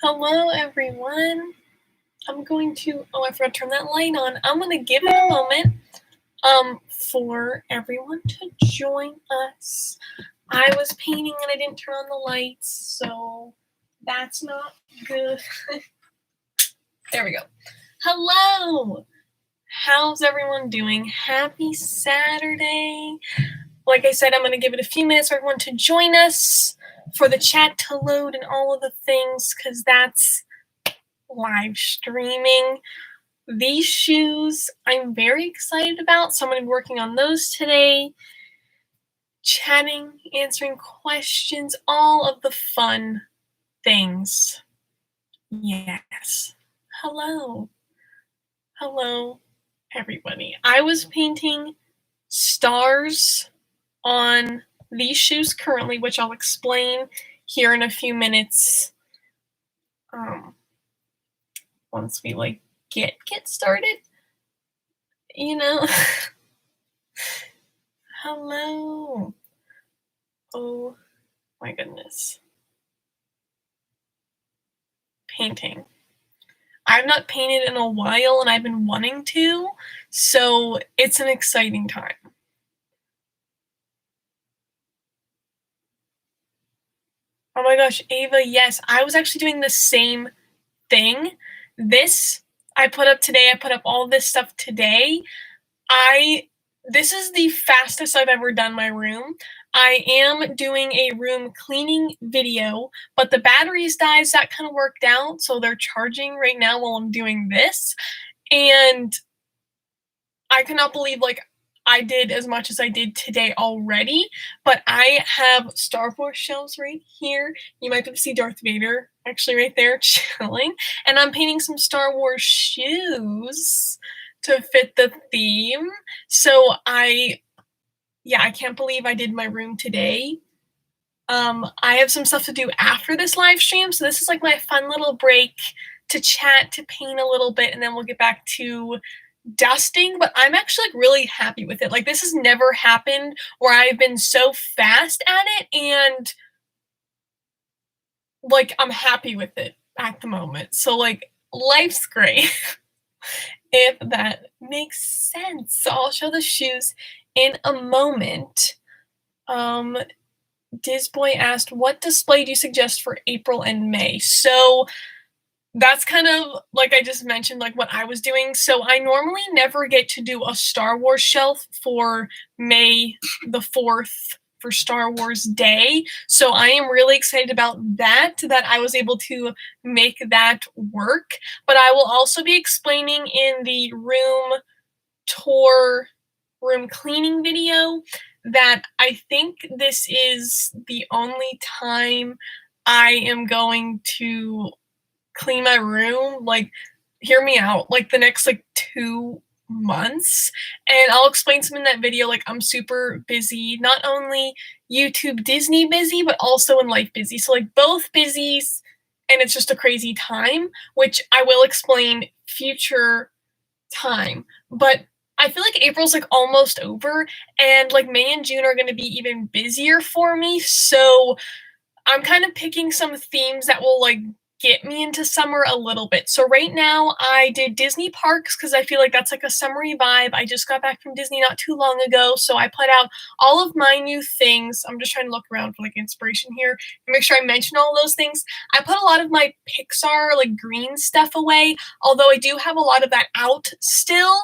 Hello, everyone. I'm going to, I forgot to turn that light on. I'm going to give it a moment for everyone to join us. I was painting and I didn't turn on the lights, so that's not good. There we go. Hello. How's everyone doing? Happy Saturday. Like I said, I'm going to give it a few minutes for everyone to join us, for the chat to load and all of the things, because that's live streaming. These shoes I'm very excited about, so I'm going to be working on those today. Chatting, answering questions, all of the fun things. Yes. Hello. Hello, everybody. I was painting stars on these shoes currently, which I'll explain here in a few minutes. Once we get started, you know. Hello. Oh my goodness. Painting. I've not painted in a while and I've been wanting to, so it's an exciting time. Oh my gosh, Ava, yes, I was actually doing the same thing. This I put up today. I put up all this stuff today. This is the fastest I've ever done my room. I am doing a room cleaning video, but the batteries died, so that kind of worked out. So they're charging right now while I'm doing this. And I cannot believe I did as much as I did today already, but I have Star Wars shelves right here. You might be able to see Darth Vader actually right there chilling. And I'm painting some Star Wars shoes to fit the theme. So I can't believe I did my room today. I have some stuff to do after this live stream, so this is like my fun little break to chat, to paint a little bit, and then we'll get back to dusting. But I'm actually really happy with it. This has never happened where I've been so fast at it, and I'm happy with it at the moment. So life's great. If that makes sense. So I'll show the shoes in a moment. Dizboy asked, what display do you suggest for April and May? So that's kind of like I just mentioned, what I was doing. So I normally never get to do a Star Wars shelf for May the 4th for Star Wars Day. So I am really excited about that I was able to make that work. But I will also be explaining in the room tour, room cleaning video that I think this is the only time I am going to clean my room, hear me out, the next 2 months. And I'll explain some in that video. I'm super busy, not only YouTube Disney busy, but also in life busy. So both busies, and it's just a crazy time, which I will explain future time. But I feel like April's almost over, and May and June are going to be even busier for me. So I'm kind of picking some themes that will get me into summer a little bit. So right now I did Disney parks because I feel like that's a summery vibe. I just got back from Disney not too long ago, so I put out all of my new things. I'm just trying to look around for inspiration here and make sure I mention all those things. I put a lot of my Pixar green stuff away, although I do have a lot of that out still.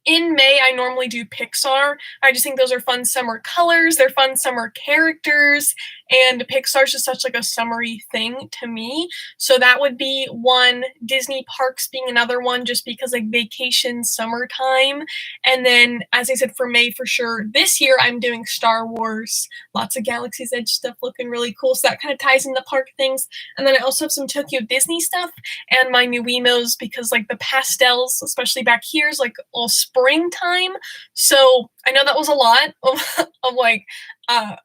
In May, I normally do Pixar. I just think those are fun summer colors. They're fun summer characters. And Pixar's just such a summery thing to me. So that would be one. Disney parks being another one, just because vacation, summertime. And then, as I said, for May for sure, this year I'm doing Star Wars. Lots of Galaxy's Edge stuff looking really cool. So that kind of ties into park things. And then I also have some Tokyo Disney stuff and my new Wemos, because the pastels, especially back here, is all springtime. So I know that was a lot of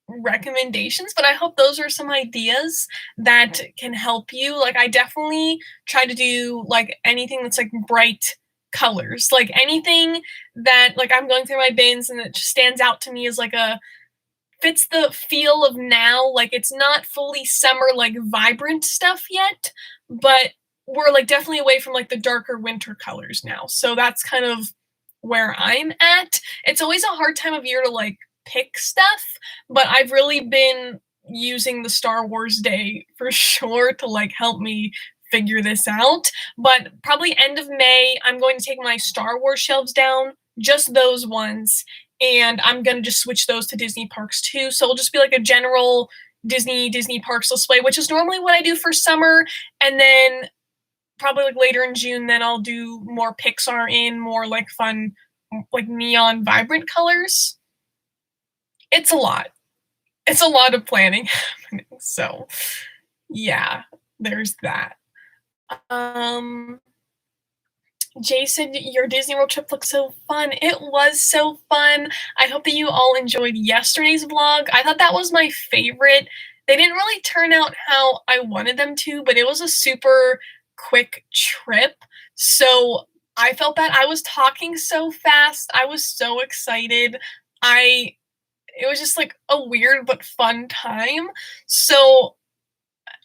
recommendations, but I hope those are some ideas that can help you. I definitely try to do anything that's bright colors, anything that I'm going through my bins and it just stands out to me as a fits the feel of now. Like, it's not fully summer, like, vibrant stuff yet, but we're, like, definitely away from, like, the darker winter colors now. So that's kind of where I'm at. It's always a hard time of year to, like, pick stuff, but I've really been using the Star Wars Day for sure to, like, help me figure this out. But probably end of May, I'm going to take my Star Wars shelves down, just those ones, and I'm gonna just switch those to Disney parks too. So it'll just be like a general Disney parks display, which is normally what I do for summer. And then probably like later in June, then I'll do more Pixar in more like fun, like neon vibrant colors. It's a lot. It's a lot of planning happening. So yeah, there's that. Jason, your Disney World trip looked so fun. It was so fun. I hope that you all enjoyed yesterday's vlog. I thought that was my favorite. They didn't really turn out how I wanted them to, but it was a super quick trip. So I felt that I was talking so fast. I was so excited. It was just like a weird but fun time. So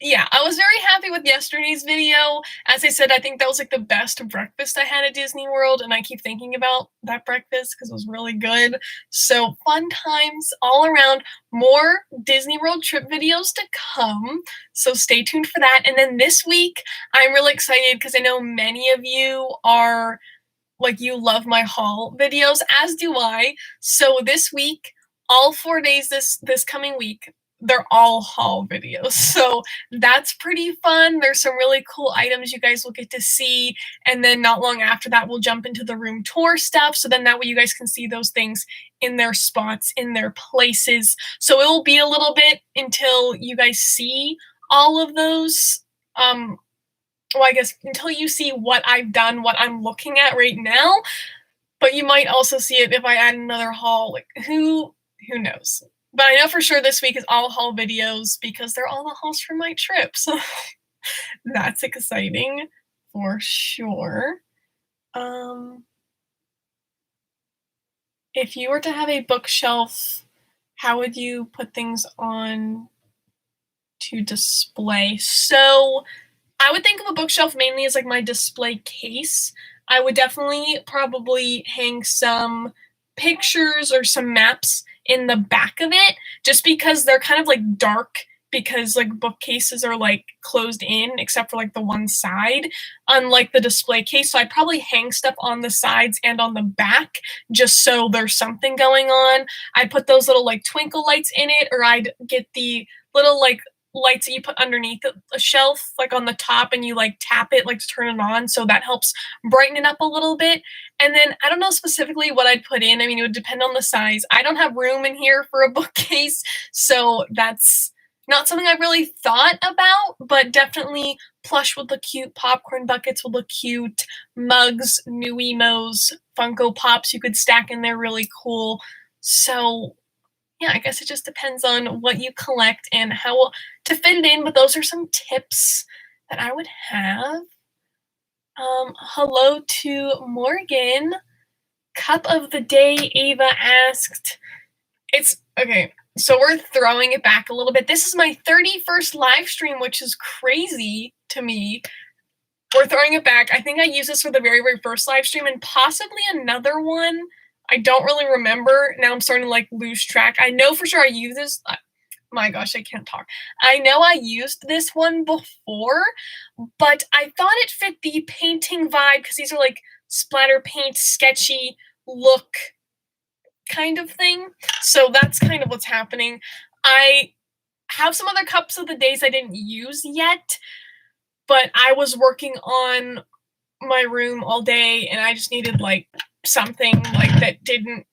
yeah, I was very happy with yesterday's video. As I said, I think that was like the best breakfast I had at Disney World, and I keep thinking about that breakfast because it was really good. So fun times all around. More Disney World trip videos to come, so stay tuned for that. And then this week, I'm really excited because I know many of you are, like, you love my haul videos, as do I. So this week, all 4 days this coming week, they're all haul videos. So that's pretty fun. There's some really cool items you guys will get to see. And then not long after that, we'll jump into the room tour stuff. So then that way you guys can see those things in their spots, in their places. So it will be a little bit until you guys see all of those. Well, I guess until you see what I've done, what I'm looking at right now. But you might also see it if I add another haul. Like, who knows? But I know for sure this week is all haul videos because they're all the hauls from my trip. So that's exciting for sure. If you were to have a bookshelf, how would you put things on to display? So I would think of a bookshelf mainly as like my display case. I would definitely probably hang some pictures or some maps in the back of it, just because they're kind of like dark, because like bookcases are like closed in except for like the one side, unlike the display case. So I'd probably hang stuff on the sides and on the back just so there's something going on. I'd put those little like twinkle lights in it, or I'd get the little like lights that you put underneath a shelf, like on the top, and you like tap it like to turn it on, so that helps brighten it up a little bit. And then I don't know specifically what I'd put in. I mean, it would depend on the size. I don't have room in here for a bookcase, so that's not something I really thought about, but definitely plush would look cute, popcorn buckets would look cute, mugs, new emos, Funko Pops you could stack in there really cool. So yeah, I guess it just depends on what you collect and how to fit it in, but those are some tips that I would have. Hello to Morgan. Cup of the day, Ava asked. It's okay, so we're throwing it back a little bit. This is my 31st live stream, which is crazy to me. We're throwing it back. I think I used this for the very, very first live stream and possibly another one. I don't really remember. Now I'm starting to like lose track. I know for sure I used this. My gosh, I can't talk. I know I used this one before, but I thought it fit the painting vibe because these are like splatter paint, sketchy look kind of thing. So that's kind of what's happening. I have some other cups of the days I didn't use yet, but I was working on my room all day and I just needed like something like that didn't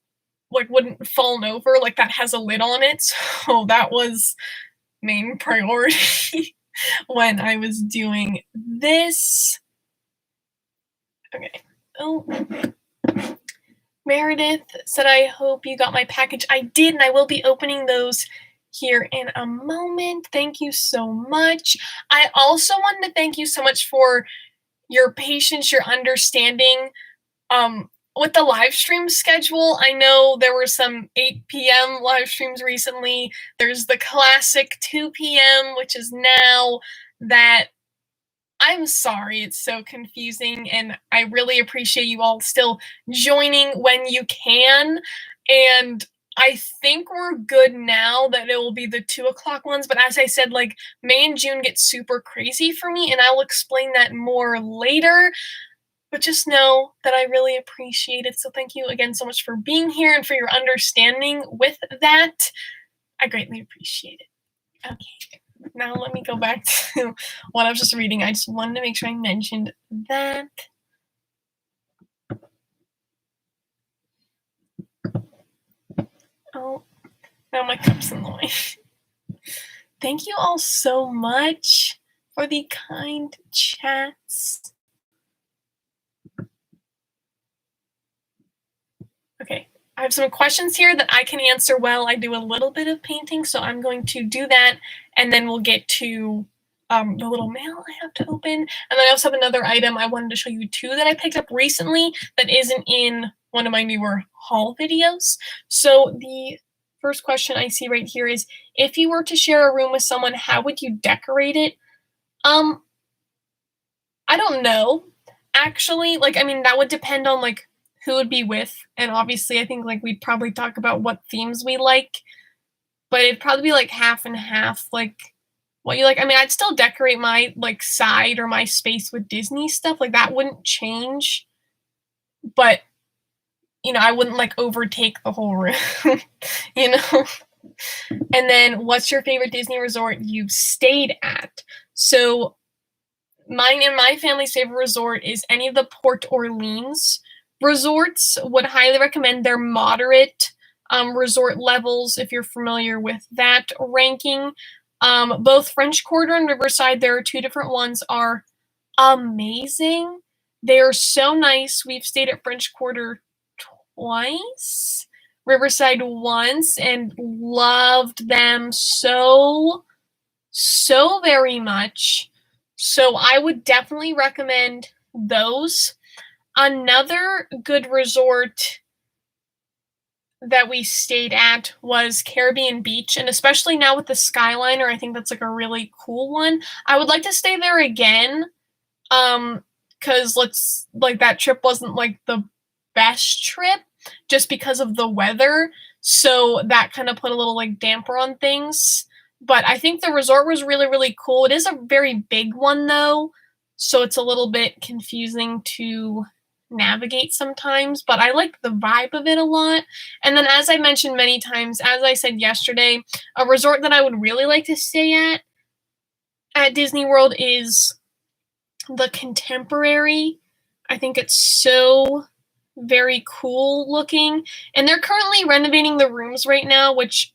like wouldn't fall over, like that has a lid on it. So that was main priority when I was doing this. Okay. Oh, Meredith said, I hope you got my package. I did, and I will be opening those here in a moment. Thank you so much. I also wanted to thank you so much for your patience, your understanding. with the live stream schedule, I know there were some 8 p.m. live streams recently. There's the classic 2 p.m., which is now. That I'm sorry, it's so confusing, and I really appreciate you all still joining when you can. And I think we're good now that it will be the 2 o'clock ones. But as I said, like, May and June get super crazy for me, and I'll explain that more later. But just know that I really appreciate it. So thank you again so much for being here and for your understanding with that. I greatly appreciate it. Okay. Now let me go back to what I was just reading. I just wanted to make sure I mentioned that. Oh, now my cup's in the way. Thank you all so much for the kind chats. Okay, I have some questions here that I can answer well. I do a little bit of painting, so I'm going to do that, and then we'll get to the little mail I have to open. And then I also have another item I wanted to show you too that I picked up recently that isn't in one of my newer haul videos. So the first question I see right here is, if you were to share a room with someone, how would you decorate it? I don't know. Actually, like, I mean, that would depend on, like, who would be with, and obviously I think, like, we'd probably talk about what themes we like, but it'd probably be, like, half and half, like, what you like. I mean, I'd still decorate my, like, side or my space with Disney stuff, like, that wouldn't change, but, you know, I wouldn't, like, overtake the whole room, you know? And then, what's your favorite Disney resort you've stayed at? So, mine and my family's favorite resort is any of the Port Orleans resorts. Would highly recommend their moderate resort levels if you're familiar with that ranking. Both French Quarter and Riverside, there are 2 different ones, are amazing. They're so nice. We've stayed at French Quarter twice, Riverside once, and loved them so very much. So I would definitely recommend those. Another good resort that we stayed at was Caribbean Beach, and especially now with the Skyliner, I think that's, like, a really cool one. I would like to stay there again, because that trip wasn't, like, the best trip, just because of the weather, so that kind of put a little, like, damper on things. But I think the resort was really, really cool. It is a very big one, though, so it's a little bit confusing to navigate sometimes, but I like the vibe of it a lot. And then, as I mentioned many times, as I said yesterday, a resort that I would really like to stay at Disney World is the Contemporary. I think it's so very cool looking, and they're currently renovating the rooms right now, which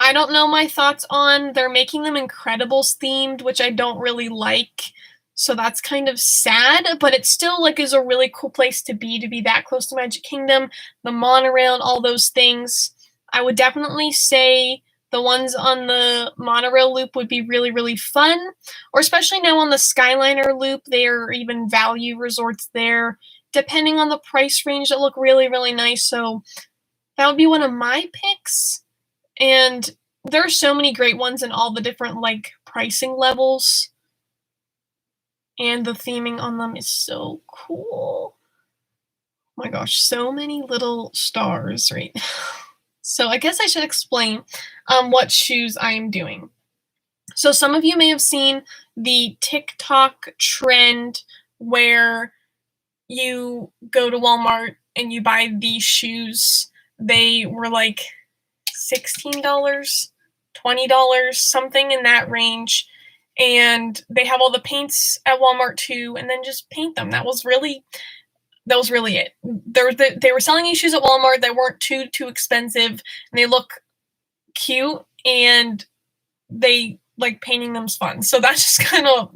I don't know my thoughts on. They're making them Incredibles themed, which I don't really like. So that's kind of sad, but it still, like, is a really cool place to be that close to Magic Kingdom, the monorail, and all those things. I would definitely say the ones on the monorail loop would be really, really fun, or especially now on the Skyliner loop, there are even value resorts there, depending on the price range, that look really, really nice. So that would be one of my picks. And there are so many great ones in all the different, like, pricing levels. And the theming on them is so cool. Oh my gosh, so many little stars right now. So I guess I should explain what shoes I am doing. So some of you may have seen the TikTok trend where you go to Walmart and you buy these shoes. They were like $16, $20, something in that range. And they have all the paints at Walmart too, and then just paint them. That was really it. They were selling these shoes at Walmart that weren't too expensive, and they look cute, and they, like, painting them's fun. So that's just kind of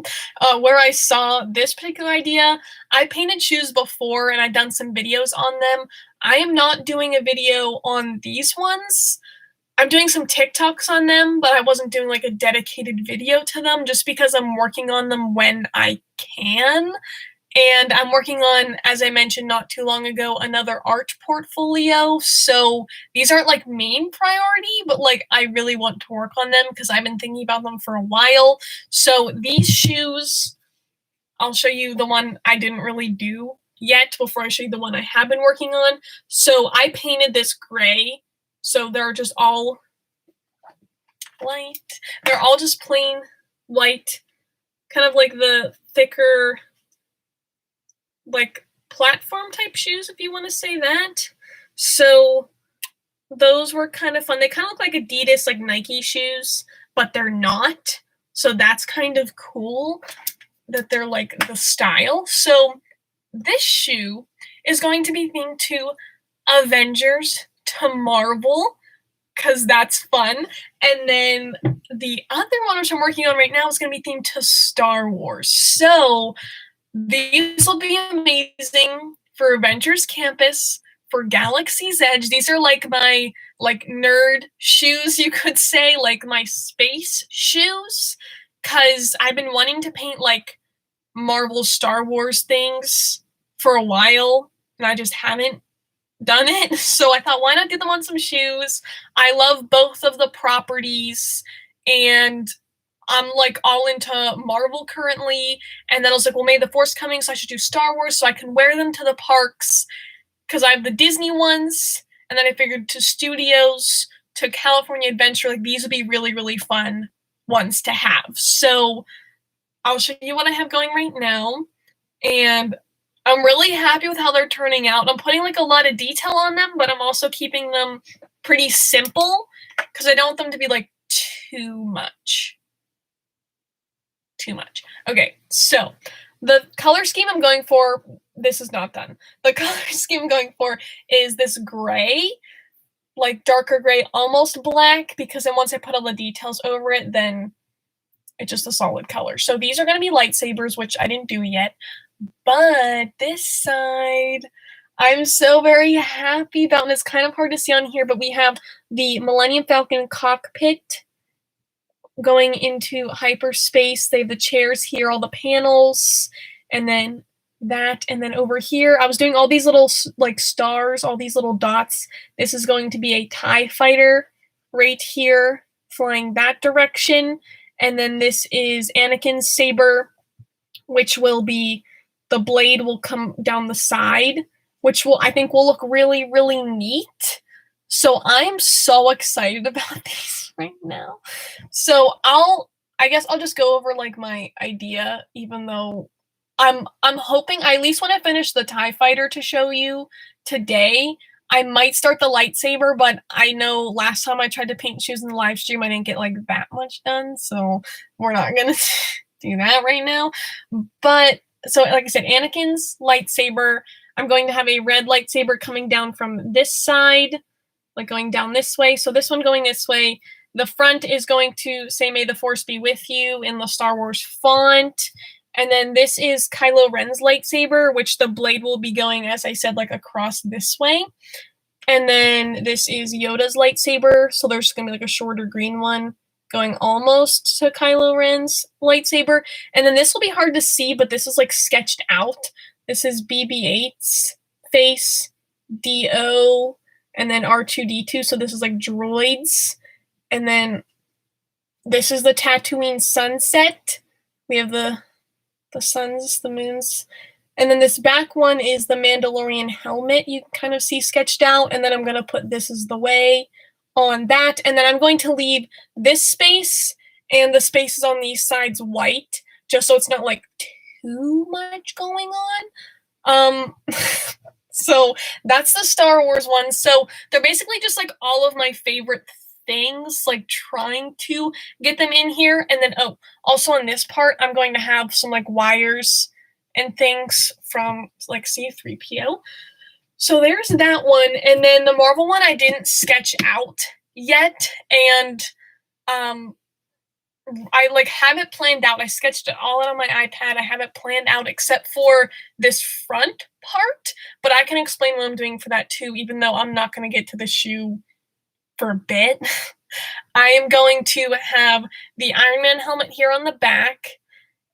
where I saw this particular idea. I painted shoes before, and I've done some videos on them. I am not doing a video on these ones. I'm doing some TikToks on them, but I wasn't doing, like, a dedicated video to them just because I'm working on them when I can. And I'm working on, as I mentioned not too long ago, another art portfolio. So these aren't like main priority, but like I really want to work on them because I've been thinking about them for a while. So these shoes, I'll show you the one I didn't really do yet before I show you the one I have been working on. So I painted this gray. So they're just all white. They're all just plain white, kind of like the thicker, like platform type shoes, if you want to say that. So those were kind of fun. They kind of look like Adidas, like Nike shoes, but they're not. So that's kind of cool that they're like the style. So this shoe is going to be themed to Avengers, to Marvel, because that's fun. And then the other one, which I'm working on right now, is going to be themed to Star Wars. So these will be amazing for Avengers Campus, for Galaxy's Edge. These are like my like nerd shoes, you could say, like my space shoes, because I've been wanting to paint like Marvel Star Wars things for a while, and I just haven't done it. So I thought, why not do them on some shoes? I love both of the properties, and I'm like all into Marvel currently. And then I was like, well, May the Force coming, so I should do Star Wars so I can wear them to the parks because I have the Disney ones. And then I figured to studios, to California Adventure, like these would be really, really fun ones to have. So I'll show you what I have going right now. And I'm really happy with how they're turning out. I'm putting like a lot of detail on them, but I'm also keeping them pretty simple because I don't want them to be like too much. Okay, so the color scheme I'm going for, this is not done. The color scheme I'm going for is this gray, like darker gray, almost black, because then once I put all the details over it, then it's just a solid color. So these are going to be lightsabers, which I didn't do yet. But this side, I'm so very happy about, and it's kind of hard to see on here, but we have the Millennium Falcon cockpit going into hyperspace. They have the chairs here, all the panels, and then that, and then over here, I was doing all these little like stars, all these little dots. This is going to be a TIE fighter right here, flying that direction. And then this is Anakin's saber, which will be, the blade will come down the side, which will, I think, will look really, really neat. So I'm so excited about these right now. So I guess I'll just go over like my idea, even though I'm hoping I at least want to finish the TIE fighter to show you today. I might start the lightsaber, but I know last time I tried to paint shoes in the live stream, I didn't get like that much done, so we're not gonna do that right now. But so like I said, Anakin's lightsaber, I'm going to have a red lightsaber coming down from this side, like going down this way. So this one going this way. The front is going to say, "May the Force be with you" in the Star Wars font. And then this is Kylo Ren's lightsaber, which the blade will be going, as I said, like across this way. And then this is Yoda's lightsaber. So there's going to be like a shorter green one going almost to Kylo Ren's lightsaber. And then this will be hard to see, but this is like sketched out. This is BB-8's face, D-O, and then R2-D2. So this is like droids. And then this is the Tatooine sunset. We have the suns, the moons. And then this back one is the Mandalorian helmet you kind of see sketched out. And then I'm going to put "This is the way" on that. And then I'm going to leave this space and the spaces on these sides white, just so it's not like too much going on. So that's the Star Wars one. So they're basically just like all of my favorite things, like trying to get them in here. And then, oh, also on this part, I'm going to have some like wires and things from like C3PO. So there's that one. And then the Marvel one I didn't sketch out yet. And I like have it planned out. I sketched it all out on my iPad. I have it planned out except for this front part, but I can explain what I'm doing for that too, even though I'm not going to get to the shoe for a bit. I am going to have the Iron Man helmet here on the back,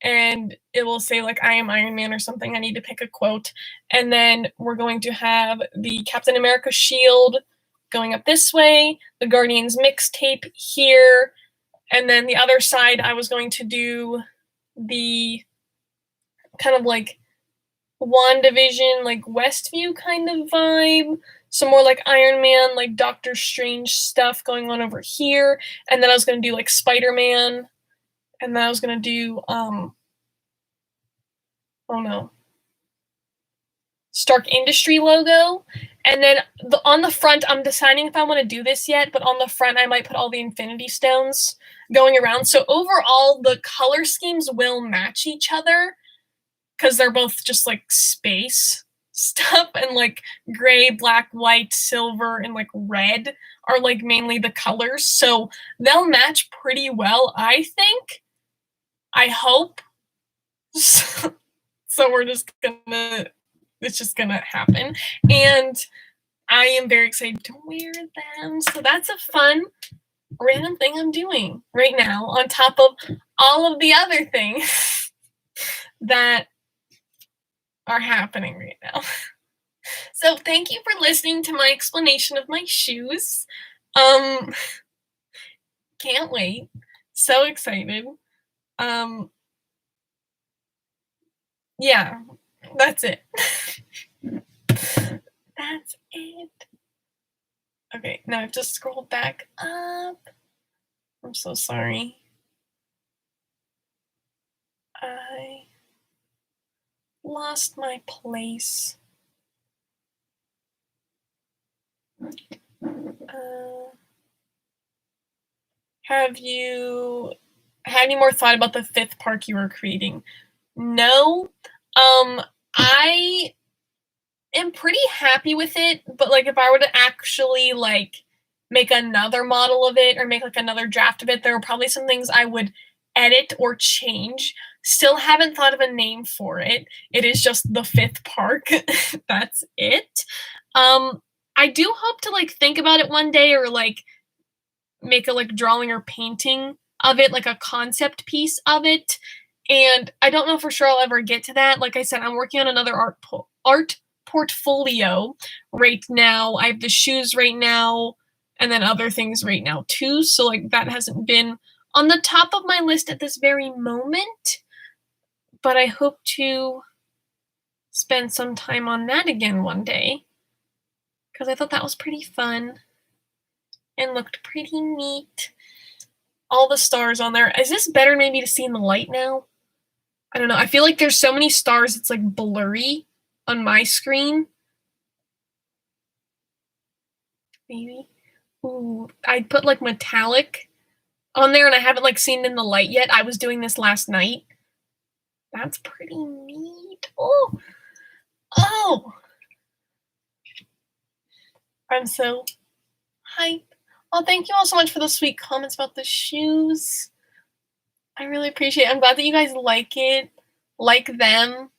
and it will say like I am Iron Man or something. I need to pick a quote. And then we're going to have the Captain America shield going up this way, the Guardians mixtape here, and then the other side I was going to do the kind of like WandaVision, like Westview kind of vibe. Some more like Iron Man, like Doctor Strange stuff going on over here. And then I was going to do like Spider-Man. And then I was going to do, oh no, Stark Industry logo. And then on the front, I'm deciding if I want to do this yet, but on the front, I might put all the Infinity Stones going around. So overall, the color schemes will match each other because they're both just like space stuff, and like gray, black, white, silver, and like red are like mainly the colors. So they'll match pretty well, I think. I hope. So we're just gonna, it's just gonna happen. And I am very excited to wear them. So that's a fun random thing I'm doing right now on top of all of the other things that are happening right now. So thank you for listening to my explanation of my shoes. Can't wait. So excited. Yeah, that's it. That's it. Okay, now I have to scroll back up. I'm so sorry. I lost my place. Have you had any more thought about the 5th park you were creating? No. I am pretty happy with it, but like if I were to actually like make another model of it or make like another draft of it, there are probably some things I would edit or change. Still haven't thought of a name for it. It is just the 5th park. That's it. I do hope to like think about it one day, or like make a like drawing or painting of it, like a concept piece of it. And I don't know for sure I'll ever get to that. Like I said, I'm working on another art portfolio right now. I have the shoes right now, and then other things right now too. So like that hasn't been on the top of my list at this very moment, but I hope to spend some time on that again one day, because I thought that was pretty fun and looked pretty neat. All the stars on there. Is this better maybe to see in the light now? I don't know. I feel like there's so many stars, it's like blurry on my screen. Maybe. Ooh, I put like metallic on there, and I haven't like seen it in the light yet. I was doing this last night. That's pretty neat. Oh. I'm so hyped. Oh, thank you all so much for the sweet comments about the shoes. I really appreciate it. I'm glad that you guys like it, like them.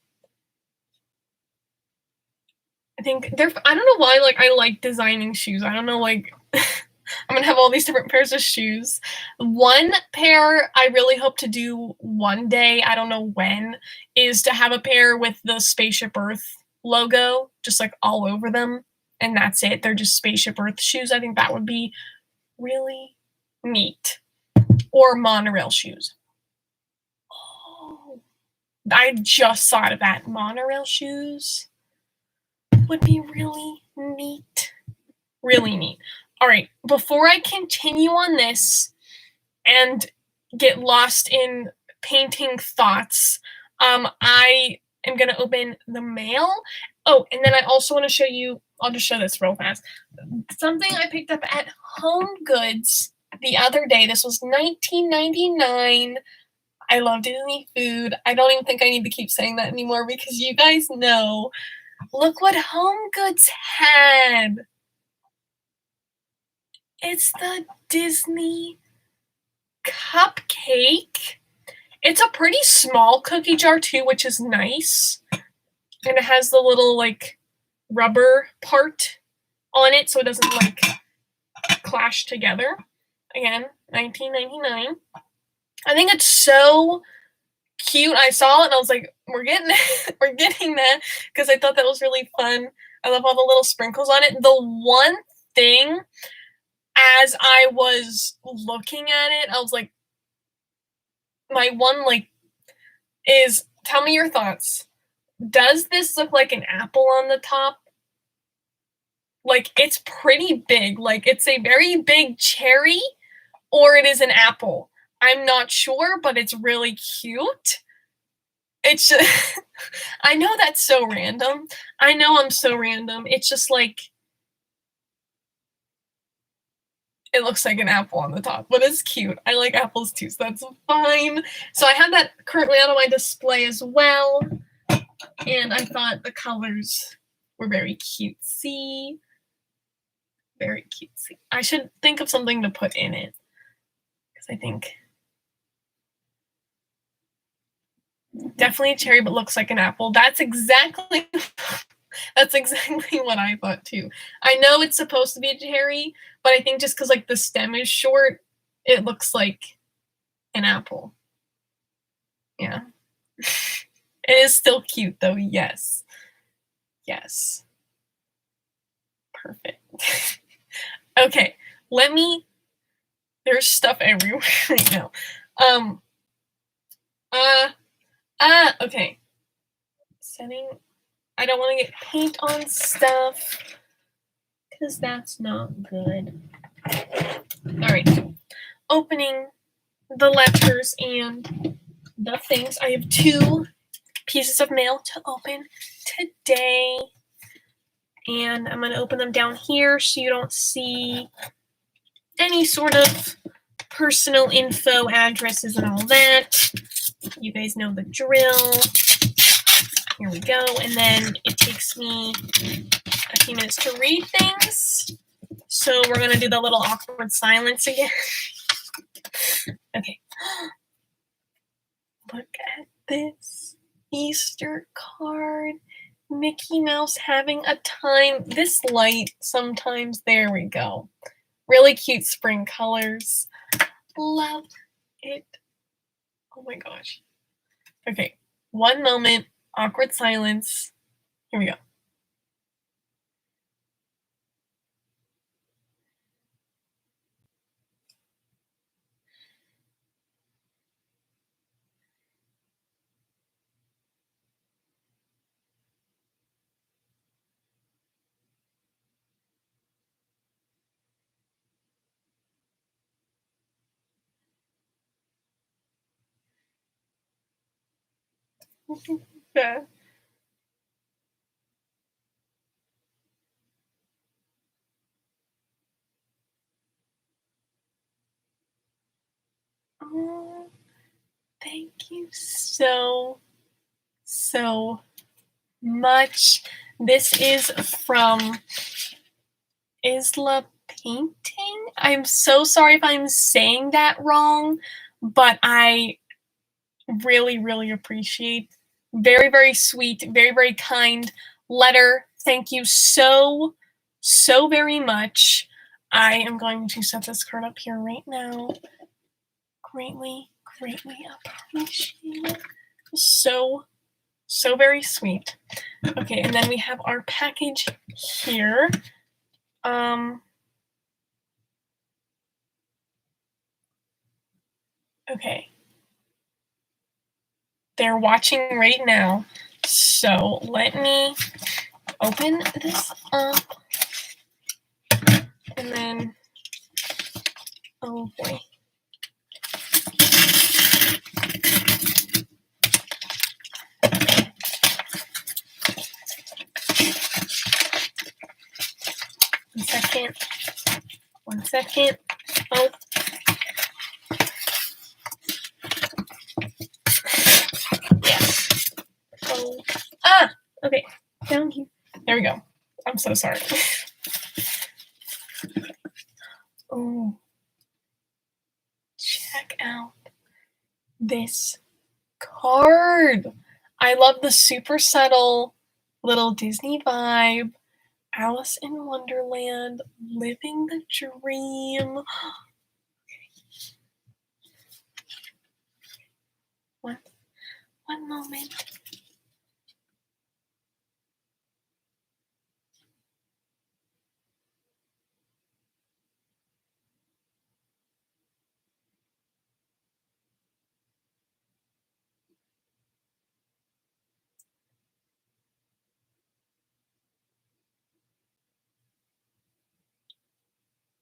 I think they're, I don't know why, like, I like designing shoes. I don't know, like, I'm gonna have all these different pairs of shoes. One pair I really hope to do one day, I don't know when, is to have a pair with the Spaceship Earth logo, just like all over them. And that's it. They're just Spaceship Earth shoes. I think that would be really neat. Or monorail shoes. Oh, I just thought of that. Monorail shoes would be really neat. Really neat. All right, before I continue on this and get lost in painting thoughts, I am going to open the mail. Oh, and then I also want to show you, I'll just show this real fast. Something I picked up at Home Goods the other day. This was $19.99. I love Disney food. I don't even think I need to keep saying that anymore because you guys know. Look what Home Goods had. It's the Disney Cupcake. It's a pretty small cookie jar too, which is nice. And it has the little like rubber part on it so it doesn't like clash together. Again, $19.99. I think it's so cute. I saw it and I was like, we're getting we're getting that because I thought that was really fun. I love all the little sprinkles on it. The one thing as I was looking at it, I was like, my one like is tell me your thoughts. Does this look like an apple on the top? Like it's pretty big. Like it's a very big cherry or it is an apple. I'm not sure, but it's really cute. It's just I know that's so random. I know I'm so random. It's just like it looks like an apple on the top, but it's cute. I like apples too, so that's fine. So I have that currently out on my display as well. And I thought the colors were very cutesy. Very cutesy. I should think of something to put in it. Because I think definitely a cherry, but looks like an apple. That's exactly what I thought too. I know it's supposed to be a cherry, but I think just because like the stem is short, it looks like an apple. Yeah. It is still cute though, yes. Yes. Perfect. Okay, there's stuff everywhere right now. Okay. Setting, I don't want to get paint on stuff because that's not good. All right, opening the letters and the things. I have 2 pieces of mail to open today. And I'm going to open them down here so you don't see any sort of personal info, addresses, and all that. You guys know the drill. Here we go. And then it takes me a few minutes to read things. So we're going to do the little awkward silence again. Okay. Look at this Easter card. Mickey Mouse having a time. This light sometimes. There we go. Really cute spring colors. Love it. Oh my gosh. Okay. One moment. Awkward silence. Here we go. Yeah. Oh, thank you so much. This is from Isla Painting. I'm so sorry if I'm saying that wrong, but I really appreciate. Very, very sweet, very, very kind letter. Thank you so very much. I am going to set this card up here right now. Greatly appreciate it. So very sweet. Okay, and then we have our package here. Okay. They're watching right now. So let me open this up. And then, oh boy. One second. Oh. Yes. Oh. Ah! Okay. Down here. There we go. I'm so sorry. Oh. Check out this card. I love the super subtle little Disney vibe. Alice in Wonderland, living the dream. What? One moment.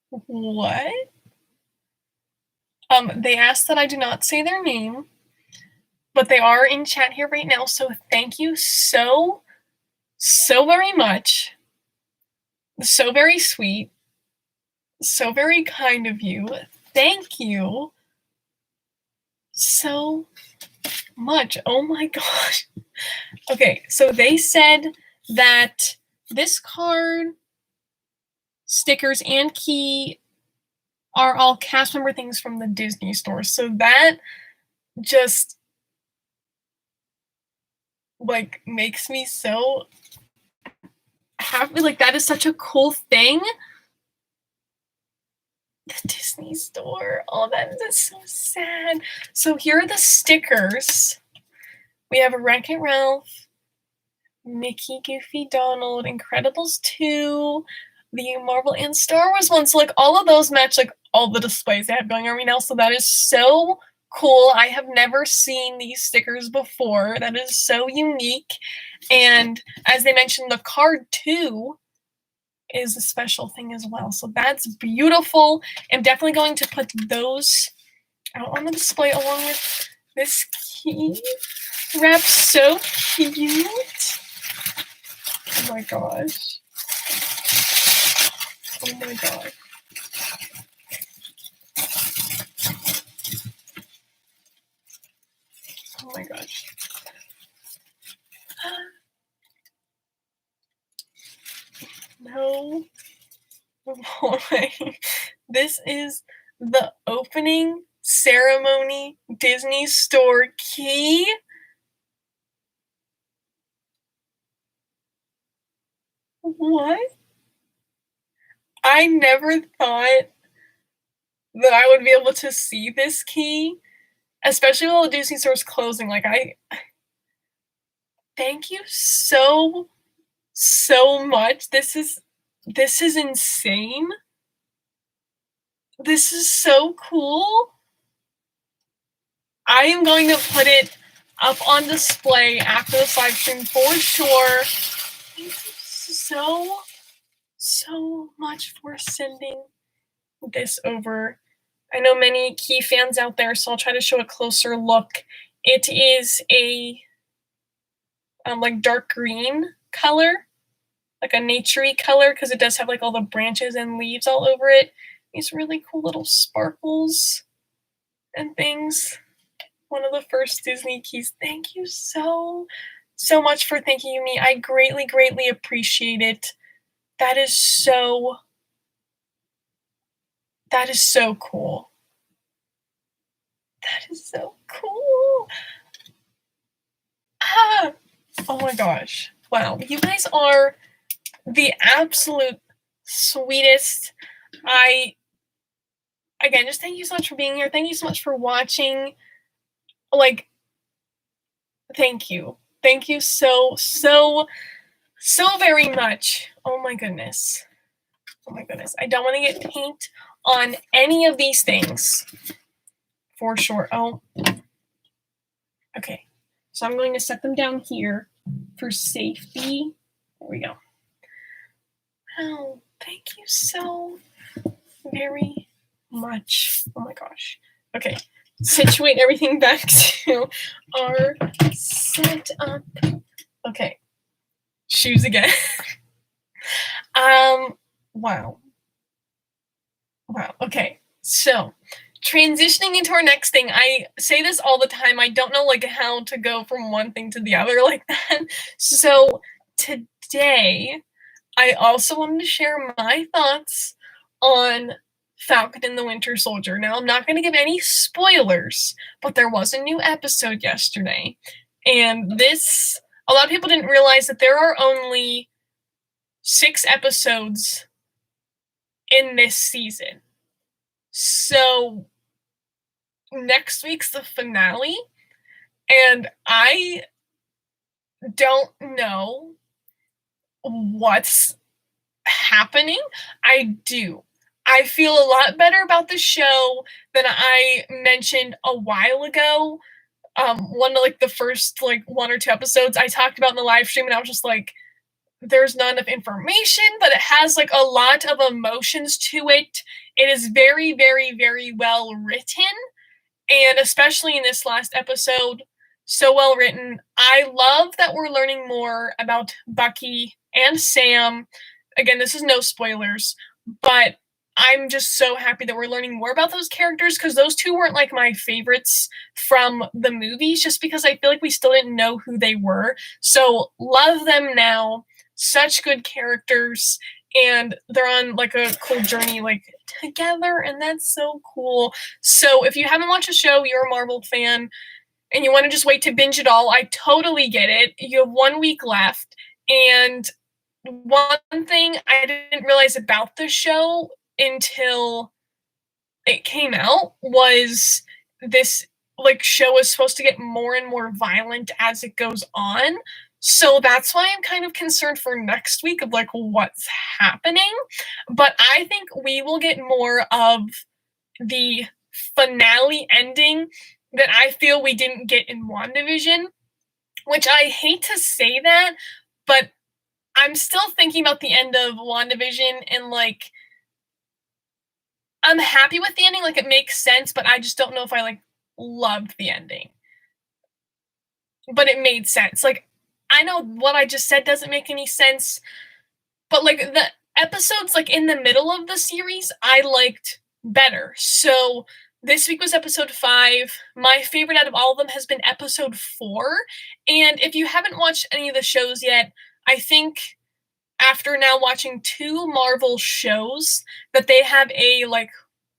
What? They asked that I do not say their name, but they are in chat here right now, so thank you so very much. So very sweet. So very kind of you. Thank you so much. Oh my gosh. Okay, so they said that this card, stickers, and key are all cast member things from the Disney store. So that just like makes me so happy. Like that is such a cool thing. The Disney store. Oh, that is so sad. So here are the stickers. We have a Wreck-It Ralph, Mickey, Goofy, Donald, Incredibles 2, the Marvel and Star Wars ones. So like all of those match like all the displays they have going on right now. So that is so cool. I have never seen these stickers before. That is so unique. And as they mentioned, the card too is a special thing as well. So that's beautiful. I'm definitely going to put those out on the display along with this key wrap. So cute. Oh my gosh. Oh my god. Oh my gosh. No way. This is the opening ceremony Disney store key. What? I never thought that I would be able to see this key, especially while the Disney store is closing. Like thank you so much. This is insane. This is so cool. I am going to put it up on display after this live stream for sure. Thank you so much for sending this over. I know many key fans out there, so I'll try to show a closer look. It is a like dark green color, like a naturey color, because it does have like all the branches and leaves all over it. These really cool little sparkles and things. One of the first Disney keys. Thank you so much for thanking me. I greatly appreciate it. That is so cool. That is so cool. Ah, oh my gosh. Wow. You guys are the absolute sweetest. Again, just thank you so much for being here. Thank you so much for watching. Like, thank you. Thank you so very much. Oh my goodness. Oh my goodness. I don't want to get paint on any of these things. For sure. Oh. Okay. So I'm going to set them down here for safety. There we go. Oh, thank you so very much. Oh my gosh. Okay. Situate everything back to our setup. Okay. Shoes again. Wow. Okay. So, transitioning into our next thing. I say this all the time. I don't know like how to go from one thing to the other like that. So, today I also wanted to share my thoughts on Falcon and the Winter Soldier. Now, I'm not going to give any spoilers, but there was a new episode yesterday. And a lot of people didn't realize that there are only 6 episodes in this season. So, next week's the finale. And I don't know what's happening. I do. I feel a lot better about the show than I mentioned a while ago. One of like the first like 1 or 2 episodes I talked about in the live stream, and I was just like, there's not enough information, but it has like a lot of emotions to it. It is very, very, very well written. And especially in this last episode, so well written. I love that we're learning more about Bucky and Sam. Again, this is no spoilers, but I'm just so happy that we're learning more about those characters, because those two weren't like my favorites from the movies, just because I feel like we still didn't know who they were. So love them now. Such good characters, and they're on like a cool journey like together, and that's so cool. So if you haven't watched the show, you're a Marvel fan, and you want to just wait to binge it all, I totally get it. You have 1 week left, and one thing I didn't realize about the show until it came out was this like show is supposed to get more and more violent as it goes on. So that's why I'm kind of concerned for next week of like what's happening. But I think we will get more of the finale ending that I feel we didn't get in WandaVision, which I hate to say that, but I'm still thinking about the end of WandaVision, and like I'm happy with the ending, like it makes sense, but I just don't know if I like loved the ending. But it made sense. Like I know what I just said doesn't make any sense, but like the episodes like in the middle of the series I liked better. So this week was episode 5. My favorite out of all of them has been episode 4. And if you haven't watched any of the shows yet, I think after now watching 2 Marvel shows that they have a like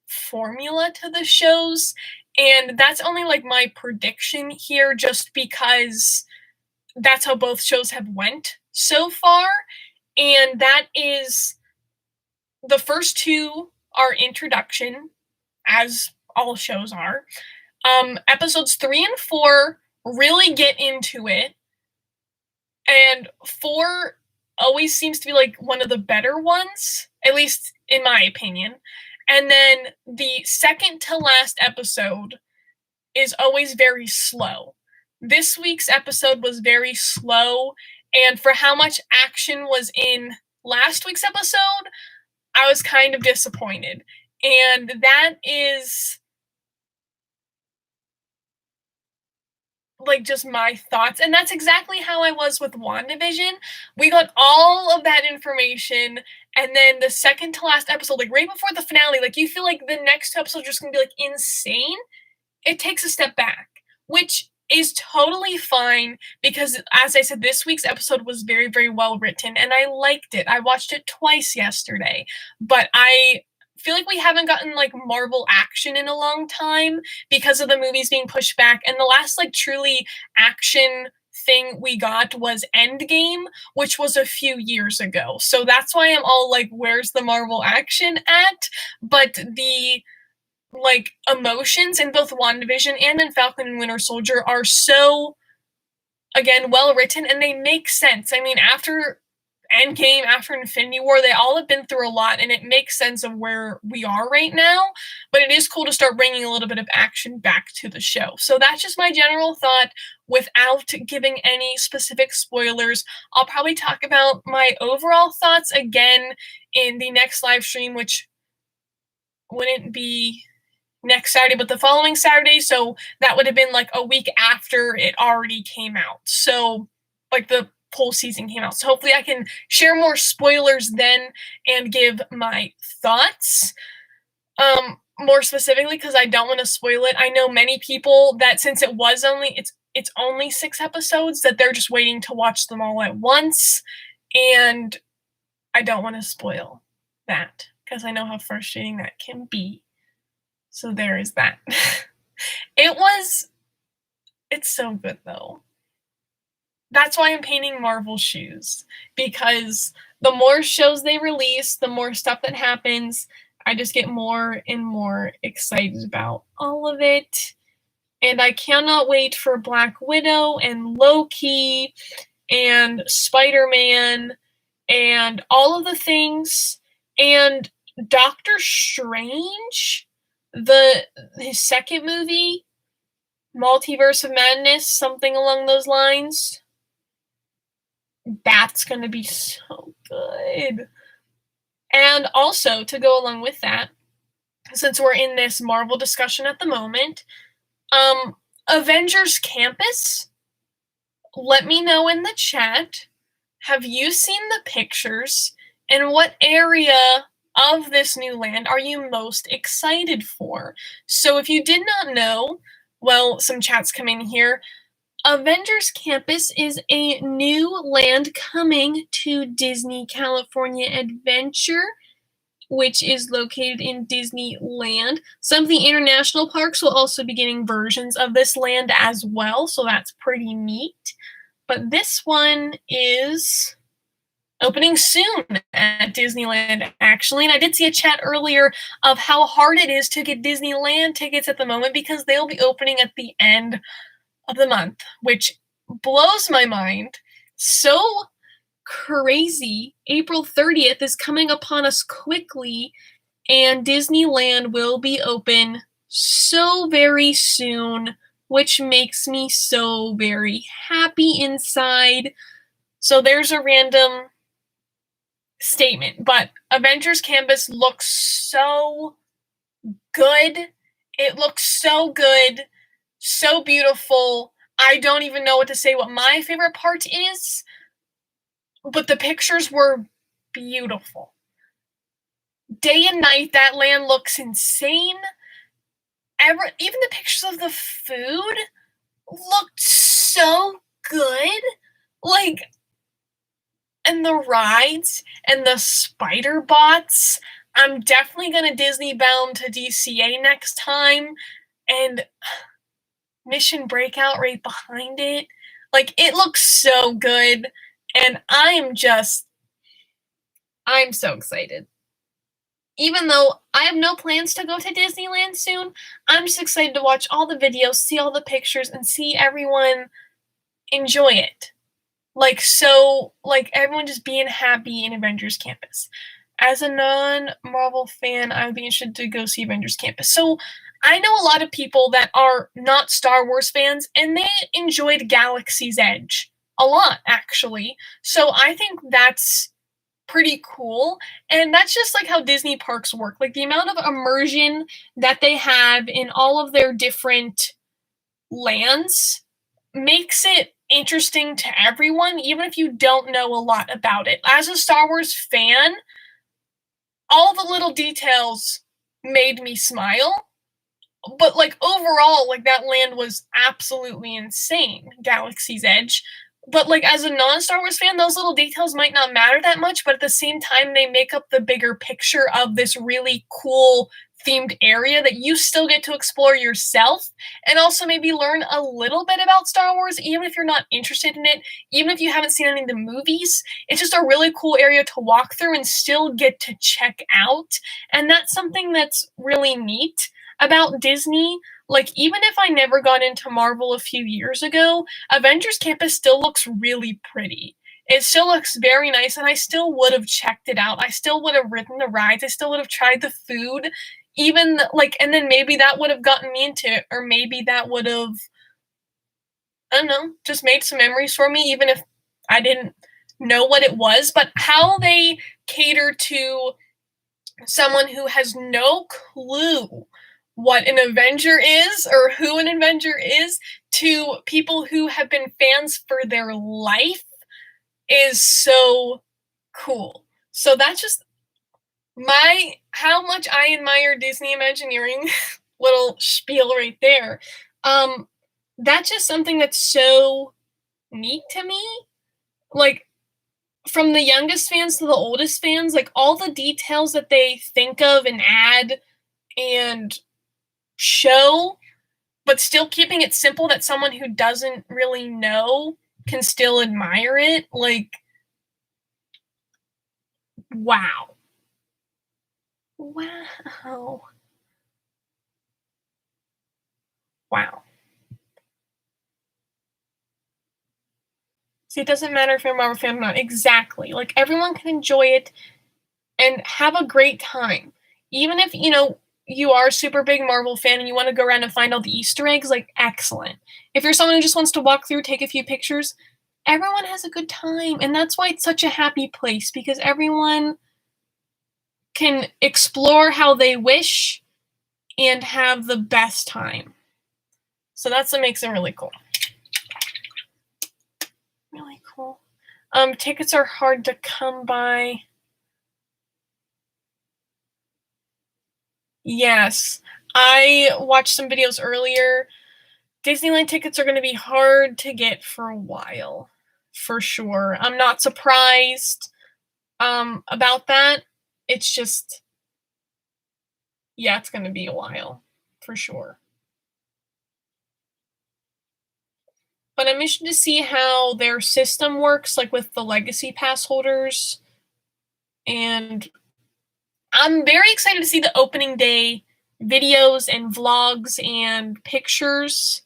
formula to the shows, and that's only like my prediction here just because that's how both shows have went so far. And that is, the first 2 are introduction, as all shows are. Episodes 3 and 4 really get into it, and 4 always seems to be like one of the better ones, at least in my opinion. And then the second to last episode is always very slow. This week's episode was very slow, and for how much action was in last week's episode, I was kind of disappointed. And that is like just my thoughts, and that's exactly how I was with WandaVision. We got all of that information, and then the second to last episode, like right before the finale, like you feel like the next episode is just gonna be like insane. It takes a step back, which is totally fine because, as I said, this week's episode was very, very well written, and I liked it. I watched it twice yesterday, but I feel like we haven't gotten like Marvel action in a long time because of the movies being pushed back. And the last like truly action thing we got was Endgame, which was a few years ago. So that's why I'm all like, where's the Marvel action at? But the like emotions in both WandaVision and in Falcon and Winter Soldier are so, again, well written, and they make sense. I mean, after Endgame, after Infinity War, they all have been through a lot, and it makes sense of where we are right now. But it is cool to start bringing a little bit of action back to the show. So that's just my general thought without giving any specific spoilers. I'll probably talk about my overall thoughts again in the next live stream, which wouldn't be next Saturday, but the following Saturday. So that would have been like a week after it already came out. So like the whole season came out. So hopefully I can share more spoilers then and give my thoughts more specifically, because I don't want to spoil it. I know many people that since it was only it's only 6 episodes that they're just waiting to watch them all at once, and I don't want to spoil that because I know how frustrating that can be. So there is that. It's so good though. That's why I'm painting Marvel shoes, because the more shows they release, the more stuff that happens, I just get more and more excited about all of it. And I cannot wait for Black Widow and Loki and Spider-Man and all of the things, and Doctor Strange, his second movie, Multiverse of Madness, something along those lines. That's going to be so good. And also, to go along with that, since we're in this Marvel discussion at the moment, Avengers Campus, let me know in the chat, have you seen the pictures, and what area of this new land are you most excited for? So if you did not know, well, some chats come in here. Avengers Campus is a new land coming to Disney California Adventure, which is located in Disneyland. Some of the international parks will also be getting versions of this land as well, so that's pretty neat. But this one is opening soon at Disneyland, actually. And I did see a chat earlier of how hard it is to get Disneyland tickets at the moment because they'll be opening at the end of the month, which blows my mind. So crazy. April 30th is coming upon us quickly, and Disneyland will be open so very soon, which makes me so very happy inside. So there's a random statement, but Avengers Campus looks so good. It looks so good, so beautiful. I don't even know what to say what my favorite part is, but the pictures were beautiful. Day and night, that land looks insane. Even the pictures of the food looked so good. Like, and the rides and the spider bots. I'm definitely gonna Disney bound to DCA next time, and Mission Breakout right behind it. Like, it looks so good, and I'm so excited. Even though I have no plans to go to Disneyland soon, I'm just excited to watch all the videos, see all the pictures, and see everyone enjoy it. Like everyone just being happy in Avengers Campus. As a non-Marvel fan, I would be interested to go see Avengers Campus. So I know a lot of people that are not Star Wars fans, and they enjoyed Galaxy's Edge a lot, actually. So I think that's pretty cool, and that's just like how Disney parks work. Like, the amount of immersion that they have in all of their different lands makes it interesting to everyone, even if you don't know a lot about it. As a Star Wars fan, all the little details made me smile. But, like, overall, like, that land was absolutely insane, Galaxy's Edge. But, like, as a non-Star Wars fan, those little details might not matter that much, but at the same time, they make up the bigger picture of this really cool themed area that you still get to explore yourself, and also maybe learn a little bit about Star Wars, even if you're not interested in it, even if you haven't seen any of the movies. It's just a really cool area to walk through and still get to check out, and that's something that's really neat about Disney. Like, even if I never got into Marvel a few years ago, Avengers Campus still looks really pretty. It still looks very nice, and I still would have checked it out. I still would have ridden the rides. I still would have tried the food. Even, like, and then maybe that would have gotten me into it, or maybe that would have, I don't know, just made some memories for me, even if I didn't know what it was. But how they cater to someone who has no clue what an Avenger is or who an Avenger is to people who have been fans for their life is so cool. So that's just how much I admire Disney Imagineering little spiel right there. That's just something that's so neat to me. Like, from the youngest fans to the oldest fans, like, all the details that they think of and add and show, but still keeping it simple that someone who doesn't really know can still admire it. Like, wow. Wow. Wow. See, it doesn't matter if you're a Marvel fan or not. Exactly. Like, everyone can enjoy it and have a great time. Even if, you know, you are a super big Marvel fan and you want to go around and find all the Easter eggs, like, excellent. If you're someone who just wants to walk through, take a few pictures, everyone has a good time. And that's why it's such a happy place, because everyone can explore how they wish and have the best time. So that's what makes it really cool. Really cool. Tickets are hard to come by. Yes. I watched some videos earlier. Disneyland tickets are going to be hard to get for a while, for sure. I'm not surprised about that. It's just, yeah, it's going to be a while, for sure. But I'm interested to see how their system works, like with the legacy pass holders. And I'm very excited to see the opening day videos and vlogs and pictures,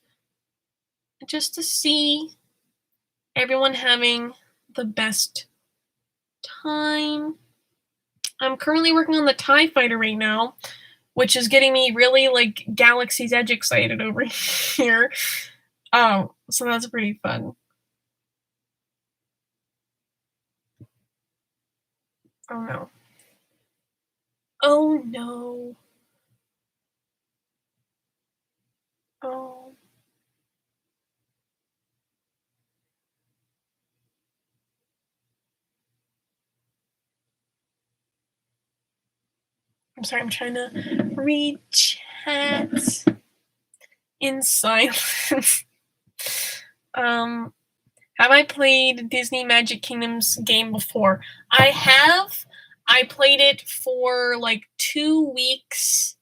just to see everyone having the best time. I'm currently working on the TIE Fighter right now, which is getting me really, like, Galaxy's Edge excited over here. So that's pretty fun. Oh no. Oh no. Oh. I'm sorry, I'm trying to read chat in silence. Have I played Disney Magic Kingdom's game before? I have. I played it for like 2 weeks